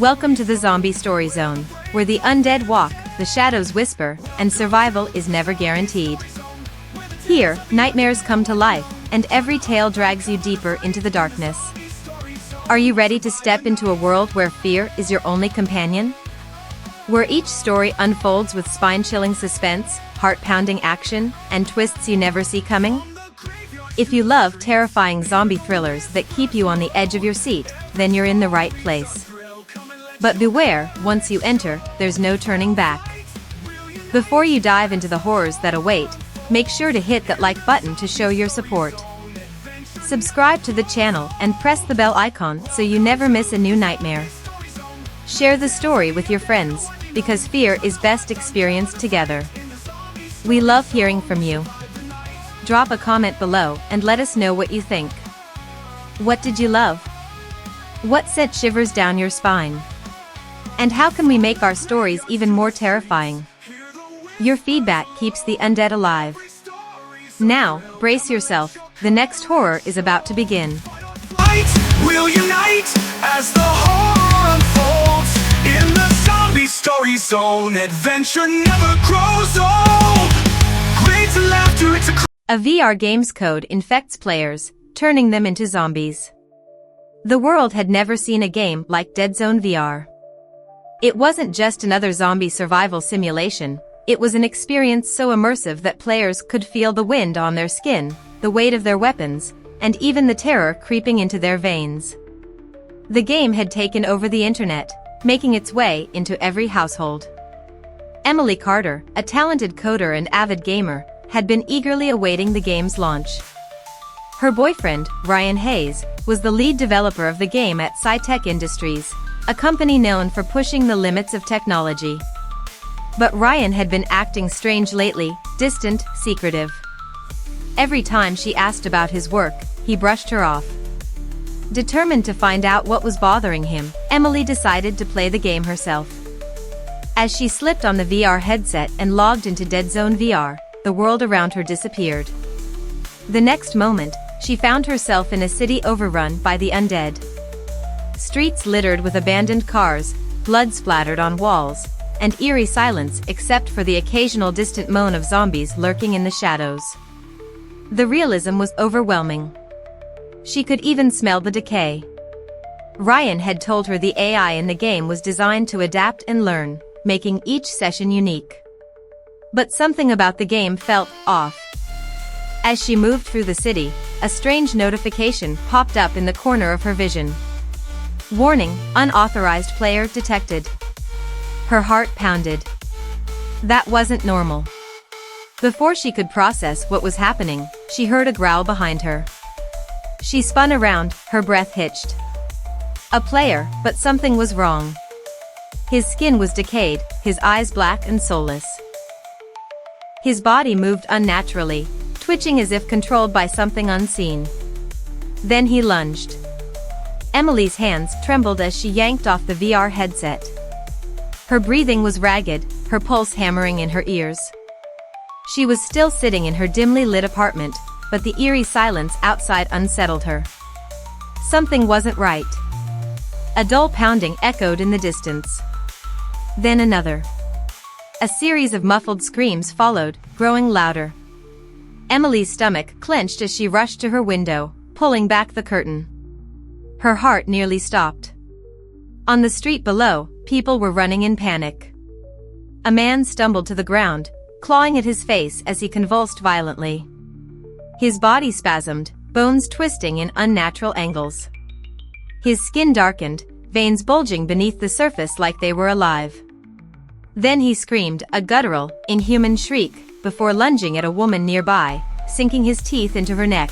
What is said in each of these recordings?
Welcome to the Zombie Story Zone, where the undead walk, the shadows whisper, and survival is never guaranteed. Here, nightmares come to life, and every tale drags you deeper into the darkness. Are you ready to step into a world where fear is your only companion? Where each story unfolds with spine-chilling suspense, heart-pounding action, and twists you never see coming? If you love terrifying zombie thrillers that keep you on the edge of your seat, then you're in the right place. But beware, once you enter, there's no turning back. Before you dive into the horrors that await, make sure to hit that like button to show your support. Subscribe to the channel and press the bell icon so you never miss a new nightmare. Share the story with your friends, because fear is best experienced together. We love hearing from you. Drop a comment below and let us know what you think. What did you love? What sent shivers down your spine? And how can we make our stories even more terrifying? Your feedback keeps the undead alive. Now, brace yourself, the next horror is about to begin. Light will unite as the horror unfolds. In the Zombie Story Zone, adventure never grows old. Grades and laughter, it's a VR game's code infects players, turning them into zombies. The world had never seen a game like Dead Zone VR. It wasn't just another zombie survival simulation, it was an experience so immersive that players could feel the wind on their skin, the weight of their weapons, and even the terror creeping into their veins. The game had taken over the internet, making its way into every household. Emily Carter, a talented coder and avid gamer, had been eagerly awaiting the game's launch. Her boyfriend, Ryan Hayes, was the lead developer of the game at Sci-Fi Industries, a company known for pushing the limits of technology. But Ryan had been acting strange lately, distant, secretive. Every time she asked about his work, he brushed her off. Determined to find out what was bothering him, Emily decided to play the game herself. As she slipped on the VR headset and logged into Dead Zone VR, the world around her disappeared. The next moment, she found herself in a city overrun by the undead. Streets littered with abandoned cars, blood splattered on walls, and eerie silence except for the occasional distant moan of zombies lurking in the shadows. The realism was overwhelming. She could even smell the decay. Ryan had told her the AI in the game was designed to adapt and learn, making each session unique. But something about the game felt off. As she moved through the city, a strange notification popped up in the corner of her vision. Warning, unauthorized player detected. Her heart pounded. That wasn't normal. Before she could process what was happening, she heard a growl behind her. She spun around, her breath hitched. A player, but something was wrong. His skin was decayed, his eyes black and soulless. His body moved unnaturally, twitching as if controlled by something unseen. Then he lunged. Emily's hands trembled as she yanked off the VR headset. Her breathing was ragged, her pulse hammering in her ears. She was still sitting in her dimly lit apartment, but the eerie silence outside unsettled her. Something wasn't right. A dull pounding echoed in the distance. Then another. A series of muffled screams followed, growing louder. Emily's stomach clenched as she rushed to her window, pulling back the curtain. Her heart nearly stopped. On the street below, people were running in panic. A man stumbled to the ground, clawing at his face as he convulsed violently. His body spasmed, bones twisting in unnatural angles. His skin darkened, veins bulging beneath the surface like they were alive. Then he screamed, a guttural, inhuman shriek, before lunging at a woman nearby, sinking his teeth into her neck.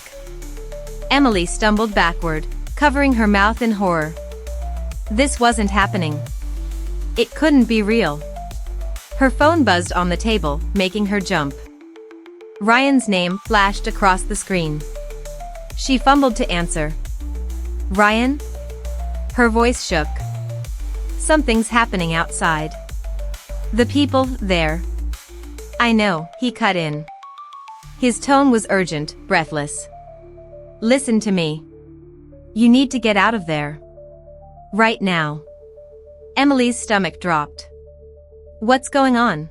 Emily stumbled backward, covering her mouth in horror. This wasn't happening. It couldn't be real. Her phone buzzed on the table, making her jump. Ryan's name flashed across the screen. She fumbled to answer. Ryan? Her voice shook. Something's happening outside. The people there. I know, he cut in. His tone was urgent, breathless. Listen to me. You need to get out of there. Right now. Emily's stomach dropped. What's going on?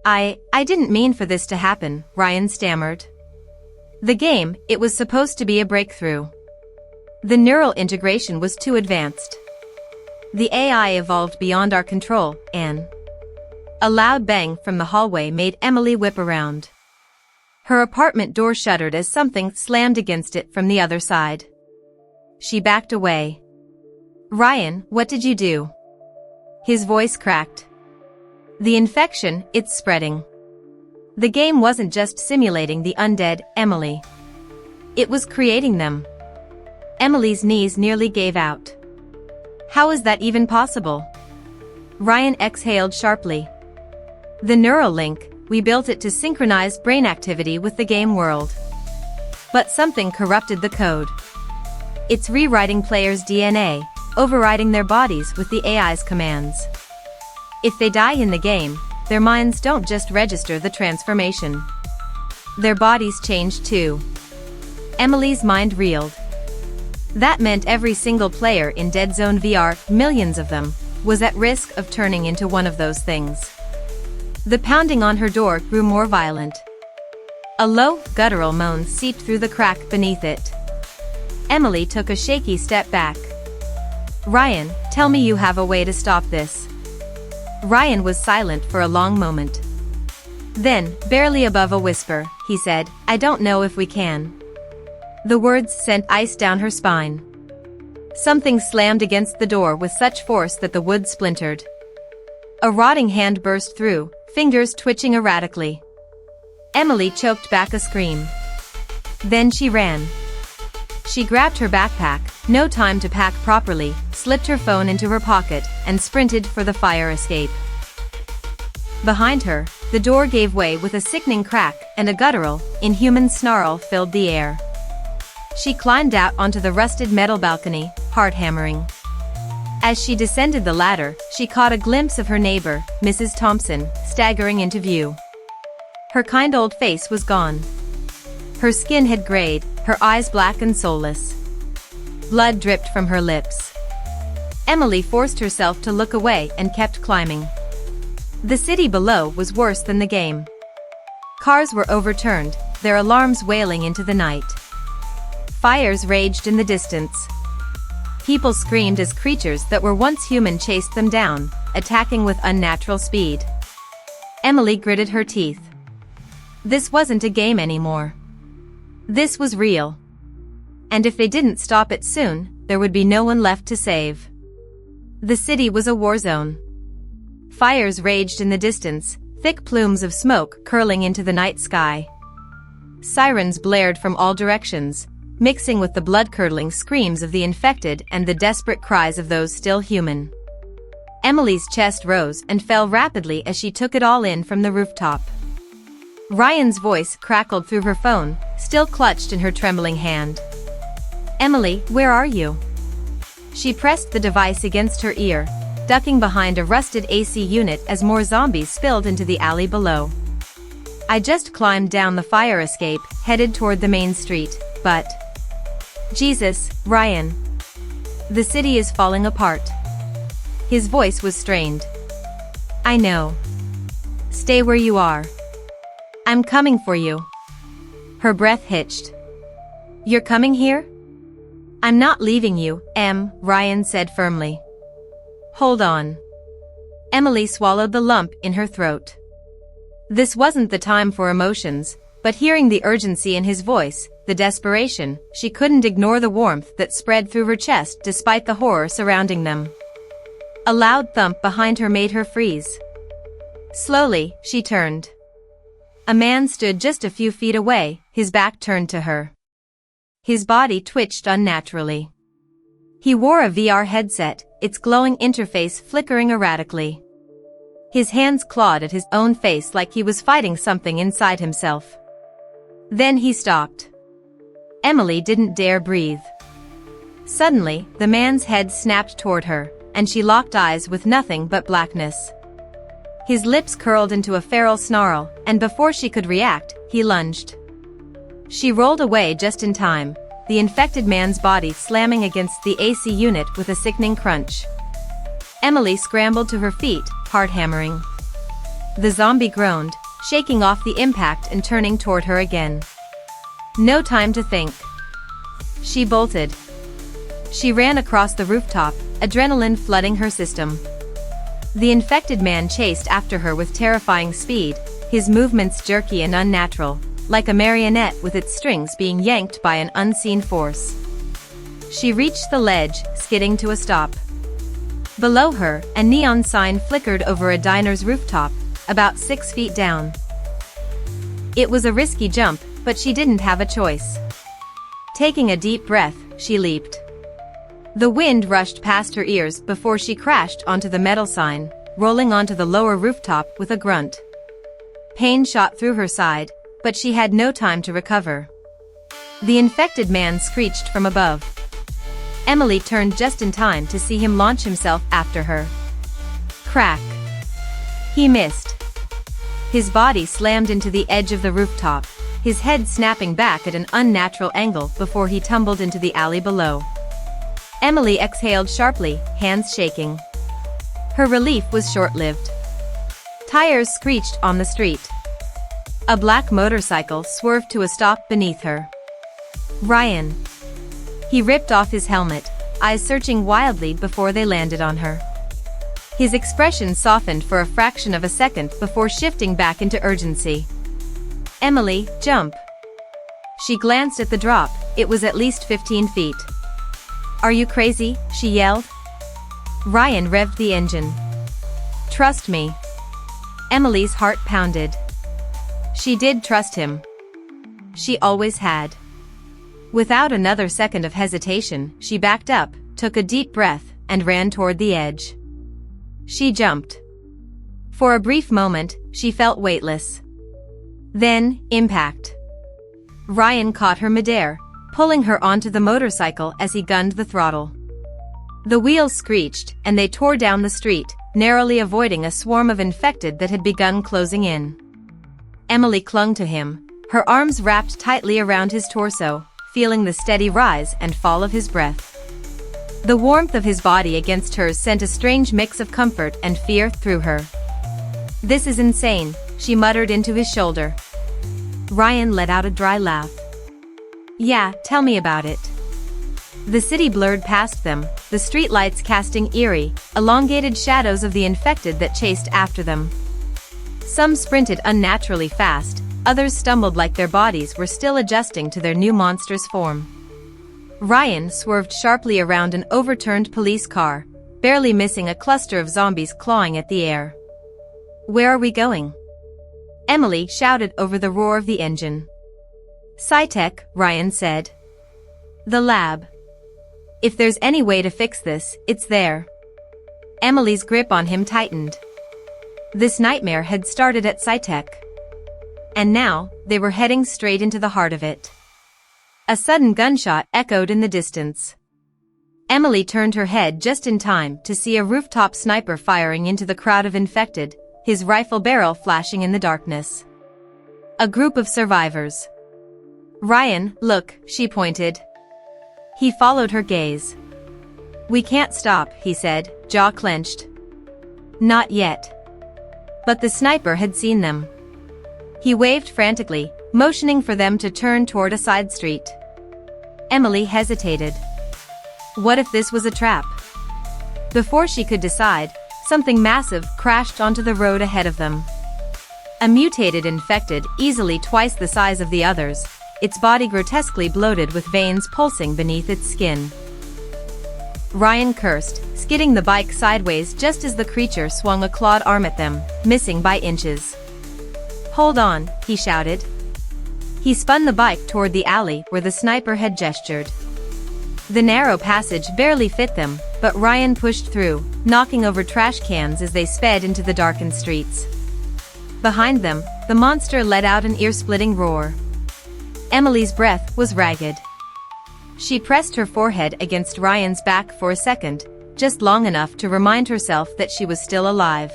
I didn't mean for this to happen, Ryan stammered. The game, it was supposed to be a breakthrough. The neural integration was too advanced. The AI evolved beyond our control, Anne. A loud bang from the hallway made Emily whip around. Her apartment door shuddered as something slammed against it from the other side. She backed away. Ryan, what did you do? His voice cracked. The infection, it's spreading. The game wasn't just simulating the undead, Emily. It was creating them. Emily's knees nearly gave out. How is that even possible? Ryan exhaled sharply. The neural link, we built it to synchronize brain activity with the game world. But something corrupted the code. It's rewriting players' DNA, overriding their bodies with the AI's commands. If they die in the game, their minds don't just register the transformation. Their bodies change too. Emily's mind reeled. That meant every single player in Dead Zone VR, millions of them, was at risk of turning into one of those things. The pounding on her door grew more violent. A low, guttural moan seeped through the crack beneath it. Emily took a shaky step back. Ryan, tell me you have a way to stop this. Ryan was silent for a long moment. Then, barely above a whisper, he said, I don't know if we can. The words sent ice down her spine. Something slammed against the door with such force that the wood splintered. A rotting hand burst through, fingers twitching erratically. Emily choked back a scream. Then she ran. She grabbed her backpack, no time to pack properly, slipped her phone into her pocket, and sprinted for the fire escape. Behind her, the door gave way with a sickening crack, and a guttural, inhuman snarl filled the air. She climbed out onto the rusted metal balcony, heart hammering. As she descended the ladder, she caught a glimpse of her neighbor, Mrs. Thompson, staggering into view. Her kind old face was gone. Her skin had grayed, her eyes black and soulless. Blood dripped from her lips. Emily forced herself to look away and kept climbing. The city below was worse than the game. Cars were overturned, their alarms wailing into the night. Fires raged in the distance. People screamed as creatures that were once human chased them down, attacking with unnatural speed. Emily gritted her teeth. This wasn't a game anymore. This was real. And if they didn't stop it soon, there would be no one left to save. The city was a war zone. Fires raged in the distance, thick plumes of smoke curling into the night sky. Sirens blared from all directions, mixing with the blood-curdling screams of the infected and the desperate cries of those still human. Emily's chest rose and fell rapidly as she took it all in from the rooftop. Ryan's voice crackled through her phone, still clutched in her trembling hand. Emily, where are you? She pressed the device against her ear, ducking behind a rusted AC unit as more zombies spilled into the alley below. I just climbed down the fire escape, headed toward the main street, but... Jesus, Ryan. The city is falling apart. His voice was strained. I know. Stay where you are. I'm coming for you. Her breath hitched. You're coming here? I'm not leaving you, Ryan said firmly. Hold on. Emily swallowed the lump in her throat. This wasn't the time for emotions, but hearing the urgency in his voice, the desperation, she couldn't ignore the warmth that spread through her chest despite the horror surrounding them. A loud thump behind her made her freeze. Slowly, she turned. A man stood just a few feet away, his back turned to her. His body twitched unnaturally. He wore a VR headset, its glowing interface flickering erratically. His hands clawed at his own face like he was fighting something inside himself. Then he stopped. Emily didn't dare breathe. Suddenly, the man's head snapped toward her, and she locked eyes with nothing but blackness. His lips curled into a feral snarl, and before she could react, he lunged. She rolled away just in time, the infected man's body slamming against the AC unit with a sickening crunch. Emily scrambled to her feet, heart hammering. The zombie groaned, shaking off the impact and turning toward her again. No time to think. She bolted. She ran across the rooftop, adrenaline flooding her system. The infected man chased after her with terrifying speed, his movements jerky and unnatural, like a marionette with its strings being yanked by an unseen force. She reached the ledge, skidding to a stop. Below her, a neon sign flickered over a diner's rooftop, about 6 feet down. It was a risky jump, but she didn't have a choice. Taking a deep breath, she leaped. The wind rushed past her ears before she crashed onto the metal sign, rolling onto the lower rooftop with a grunt. Pain shot through her side, but she had no time to recover. The infected man screeched from above. Emily turned just in time to see him launch himself after her. Crack. He missed. His body slammed into the edge of the rooftop, his head snapping back at an unnatural angle before he tumbled into the alley below. Emily exhaled sharply, hands shaking. Her relief was short-lived. Tires screeched on the street. A black motorcycle swerved to a stop beneath her. Ryan. He ripped off his helmet, eyes searching wildly before they landed on her. His expression softened for a fraction of a second before shifting back into urgency. Emily, jump. She glanced at the drop, it was at least 15 feet. Are you crazy? She yelled. Ryan revved the engine. Trust me. Emily's heart pounded. She did trust him. She always had. Without another second of hesitation, she backed up, took a deep breath, and ran toward the edge. She jumped. For a brief moment, she felt weightless. Then, impact. Ryan caught her midair, pulling her onto the motorcycle as he gunned the throttle. The wheels screeched, and they tore down the street, narrowly avoiding a swarm of infected that had begun closing in. Emily clung to him, her arms wrapped tightly around his torso, feeling the steady rise and fall of his breath. The warmth of his body against hers sent a strange mix of comfort and fear through her. This is insane, she muttered into his shoulder. Ryan let out a dry laugh. Yeah, tell me about it. The city blurred past them, the streetlights casting eerie, elongated shadows of the infected that chased after them. Some sprinted unnaturally fast, others stumbled like their bodies were still adjusting to their new monster's form. Ryan swerved sharply around an overturned police car, barely missing a cluster of zombies clawing at the air. Where are we going? Emily shouted over the roar of the engine. Sci-tech, Ryan said. The lab. If there's any way to fix this, it's there. Emily's grip on him tightened. This nightmare had started at Sci-tech. And now, they were heading straight into the heart of it. A sudden gunshot echoed in the distance. Emily turned her head just in time to see a rooftop sniper firing into the crowd of infected, his rifle barrel flashing in the darkness. A group of survivors. Ryan, look, she pointed. He followed her gaze. We can't stop, he said, jaw clenched. Not yet. But the sniper had seen them. He waved frantically, motioning for them to turn toward a side street. Emily hesitated. What if this was a trap? Before she could decide, something massive crashed onto the road ahead of them. A mutated infected, easily twice the size of the others, its body grotesquely bloated with veins pulsing beneath its skin. Ryan cursed, skidding the bike sideways just as the creature swung a clawed arm at them, missing by inches. Hold on, he shouted. He spun the bike toward the alley where the sniper had gestured. The narrow passage barely fit them, but Ryan pushed through, knocking over trash cans as they sped into the darkened streets. Behind them, the monster let out an ear-splitting roar. Emily's breath was ragged. She pressed her forehead against Ryan's back for a second, just long enough to remind herself that she was still alive.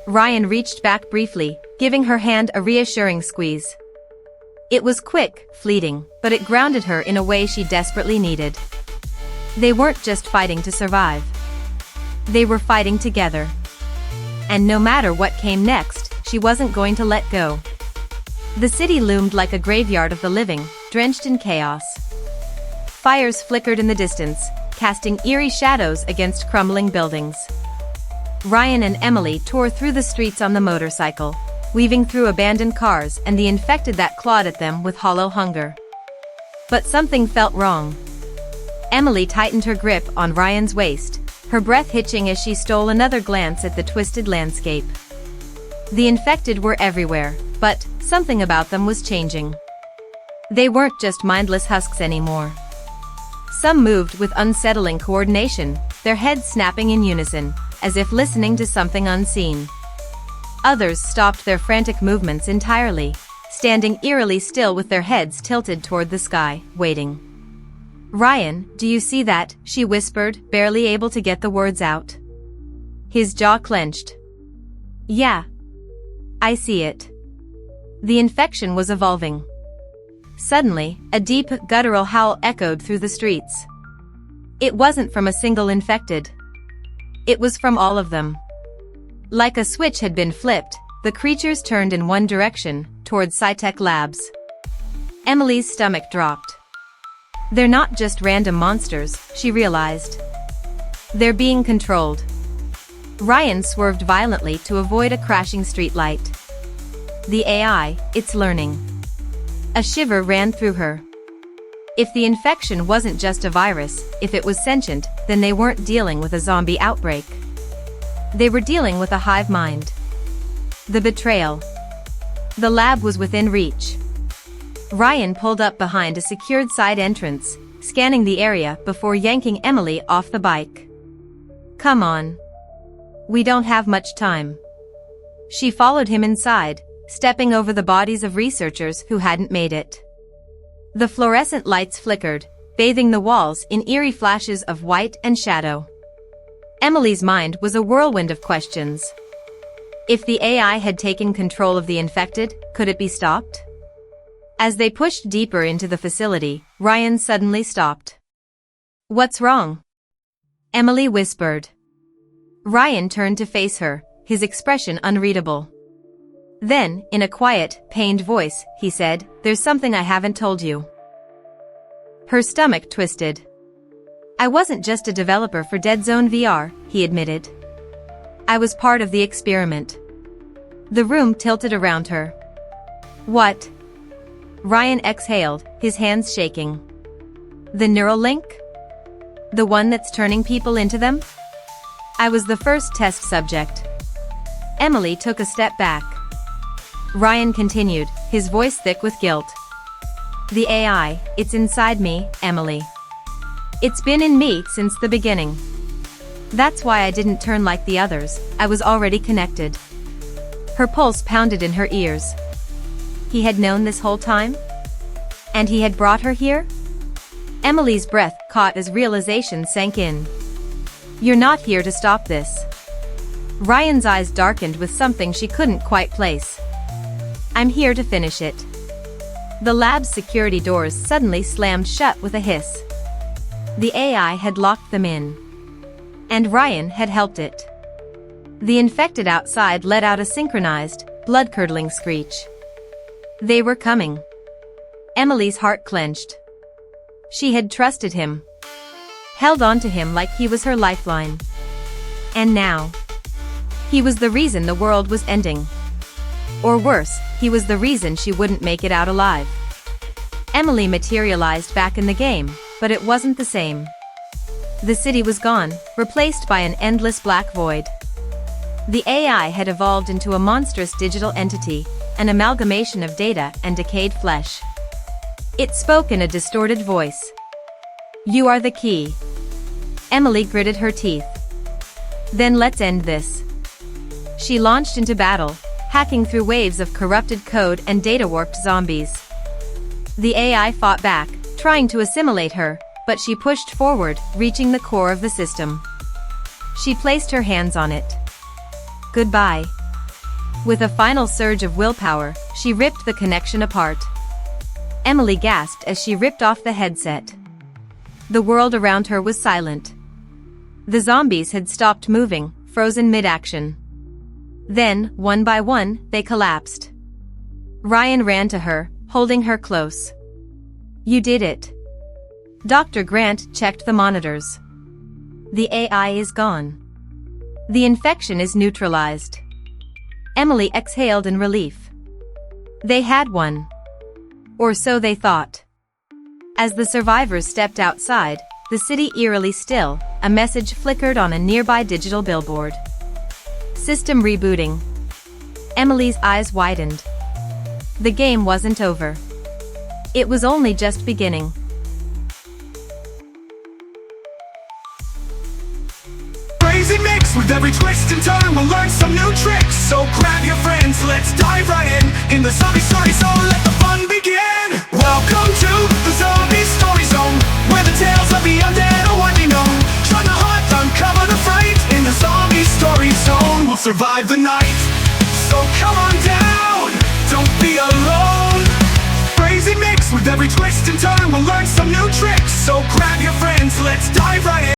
Ryan reached back briefly, giving her hand a reassuring squeeze. It was quick, fleeting, but it grounded her in a way she desperately needed. They weren't just fighting to survive. They were fighting together. And no matter what came next, she wasn't going to let go. The city loomed like a graveyard of the living, drenched in chaos. Fires flickered in the distance, casting eerie shadows against crumbling buildings. Ryan and Emily tore through the streets on the motorcycle, weaving through abandoned cars and the infected that clawed at them with hollow hunger. But something felt wrong. Emily tightened her grip on Ryan's waist, her breath hitching as she stole another glance at the twisted landscape. The infected were everywhere, but something about them was changing. They weren't just mindless husks anymore. Some moved with unsettling coordination, their heads snapping in unison, as if listening to something unseen. Others stopped their frantic movements entirely, standing eerily still with their heads tilted toward the sky, waiting. "Ryan, do you see that?" she whispered, barely able to get the words out. His jaw clenched. "Yeah. I see it." The infection was evolving. Suddenly, a deep, guttural howl echoed through the streets. It wasn't from a single infected. It was from all of them. Like a switch had been flipped, the creatures turned in one direction, toward Sci-Tech Labs. Emily's stomach dropped. They're not just random monsters, she realized. They're being controlled. Ryan swerved violently to avoid a crashing streetlight. The AI, it's learning. A shiver ran through her. If the infection wasn't just a virus, if it was sentient, then they weren't dealing with a zombie outbreak. They were dealing with a hive mind. The betrayal. The lab was within reach. Ryan pulled up behind a secured side entrance, scanning the area before yanking Emily off the bike. "Come on. We don't have much time." She followed him inside, stepping over the bodies of researchers who hadn't made it. The fluorescent lights flickered, bathing the walls in eerie flashes of white and shadow. Emily's mind was a whirlwind of questions. If the AI had taken control of the infected, could it be stopped? As they pushed deeper into the facility, Ryan suddenly stopped. "What's wrong?" Emily whispered. Ryan turned to face her, his expression unreadable. Then, in a quiet, pained voice, he said, "There's something I haven't told you." Her stomach twisted. "I wasn't just a developer for Dead Zone VR, he admitted. I was part of the experiment." The room tilted around her. "What?" Ryan exhaled, his hands shaking. "The neural link? The one that's turning people into them? I was the first test subject." Emily took a step back. Ryan continued, his voice thick with guilt. "The AI, it's inside me, Emily. It's been in me since the beginning. That's why I didn't turn like the others, I was already connected." Her pulse pounded in her ears. He had known this whole time? And he had brought her here? Emily's breath caught as realization sank in. "You're not here to stop this." Ryan's eyes darkened with something she couldn't quite place. "I'm here to finish it." The lab's security doors suddenly slammed shut with a hiss. The AI had locked them in. And Ryan had helped it. The infected outside let out a synchronized, blood-curdling screech. They were coming. Emily's heart clenched. She had trusted him. Held on to him like he was her lifeline. And now, he was the reason the world was ending. Or worse, he was the reason she wouldn't make it out alive. Emily materialized back in the game, but it wasn't the same. The city was gone, replaced by an endless black void. The AI had evolved into a monstrous digital entity, an amalgamation of data and decayed flesh. It spoke in a distorted voice. "You are the key." Emily gritted her teeth. "Then let's end this." She launched into battle, hacking through waves of corrupted code and data-warped zombies. The AI fought back, trying to assimilate her, but she pushed forward, reaching the core of the system. She placed her hands on it. Goodbye. With a final surge of willpower, she ripped the connection apart. Emily gasped as she ripped off the headset. The world around her was silent. The zombies had stopped moving, frozen mid-action. Then, one by one, they collapsed. Ryan ran to her, holding her close. "You did it." Dr. Grant checked the monitors. "The AI is gone. The infection is neutralized." Emily exhaled in relief. They had won. Or so they thought. As the survivors stepped outside, the city eerily still, a message flickered on a nearby digital billboard. "System rebooting." Emily's eyes widened. The game wasn't over. It was only just beginning. Crazy mix with every twist and turn, we'll learn some new tricks. So grab your friends, let's dive right in the zombie story zone, let the fun begin. Welcome to the zombie story zone, where the tales of the undead are widely known. Trying to hunt, uncover the fright, in the zombie story zone, we'll survive the night. So come on down, don't be alone. Crazy mix with every twist and turn, we'll learn some new tricks. So grab your friends, let's dive right in.